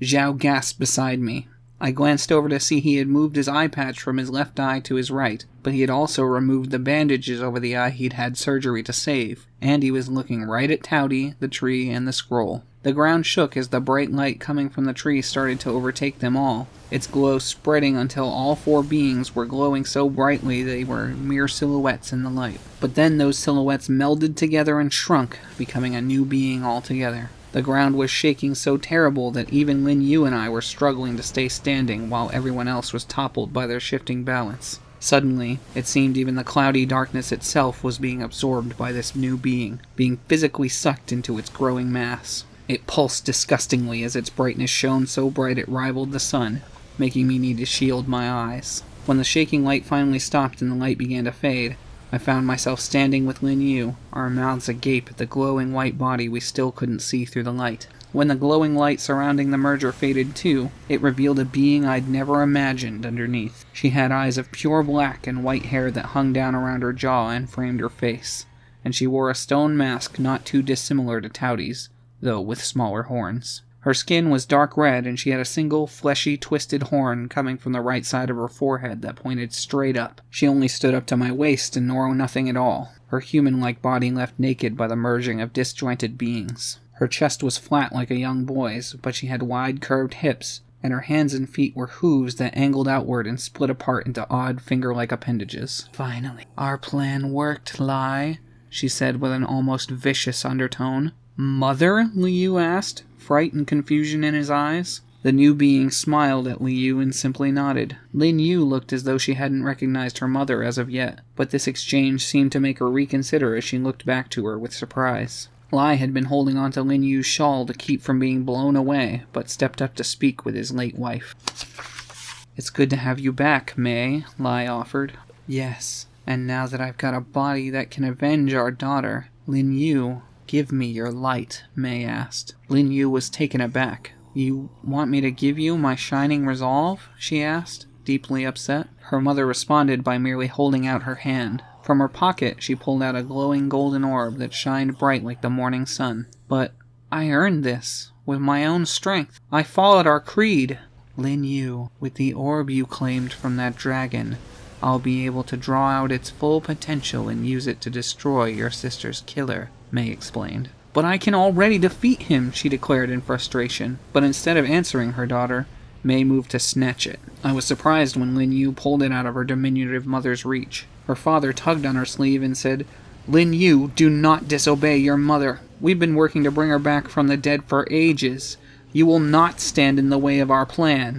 Zhao gasped beside me. I glanced over to see he had moved his eye patch from his left eye to his right, but he had also removed the bandages over the eye he'd had surgery to save, and he was looking right at Towdy, the tree, and the scroll. The ground shook as the bright light coming from the tree started to overtake them all, its glow spreading until all 4 beings were glowing so brightly they were mere silhouettes in the light. But then those silhouettes melded together and shrunk, becoming a new being altogether. The ground was shaking so terrible that even Lin Yu and I were struggling to stay standing while everyone else was toppled by their shifting balance. Suddenly, it seemed even the cloudy darkness itself was being absorbed by this new being, being physically sucked into its growing mass. It pulsed disgustingly as its brightness shone so bright it rivaled the sun, making me need to shield my eyes. When the shaking light finally stopped and the light began to fade, I found myself standing with Lin Yu, our mouths agape at the glowing white body we still couldn't see through the light. When the glowing light surrounding the merger faded too, it revealed a being I'd never imagined underneath. She had eyes of pure black and white hair that hung down around her jaw and framed her face, and she wore a stone mask not too dissimilar to Towdy's, though with smaller horns. Her skin was dark red, and she had a single, fleshy, twisted horn coming from the right side of her forehead that pointed straight up. She only stood up to my waist and wore nothing at all, her human-like body left naked by the merging of disjointed beings. Her chest was flat like a young boy's, but she had wide, curved hips, and her hands and feet were hooves that angled outward and split apart into odd, finger-like appendages. "Finally, our plan worked, Lai," she said with an almost vicious undertone. "Mother?" Liu asked, fright and confusion in his eyes. The new being smiled at Liu and simply nodded. Lin Yu looked as though she hadn't recognized her mother as of yet, but this exchange seemed to make her reconsider as she looked back to her with surprise. Lai had been holding on to Lin Yu's shawl to keep from being blown away, but stepped up to speak with his late wife. "It's good to have you back, May," Lai offered. "Yes, and now that I've got a body that can avenge our daughter, Lin Yu, give me your light," May asked. Lin Yu was taken aback. "You want me to give you my shining resolve?" she asked, deeply upset. Her mother responded by merely holding out her hand. From her pocket, she pulled out a glowing golden orb that shined bright like the morning sun. "But I earned this, with my own strength. I followed our creed." "Lin Yu, with the orb you claimed from that dragon, I'll be able to draw out its full potential and use it to destroy your sister's killer," May explained. "But I can already defeat him," she declared in frustration. But instead of answering her daughter, May moved to snatch it. I was surprised when Lin Yu pulled it out of her diminutive mother's reach. Her father tugged on her sleeve and said, "Lin Yu, do not disobey your mother. We've been working to bring her back from the dead for ages. You will not stand in the way of our plan."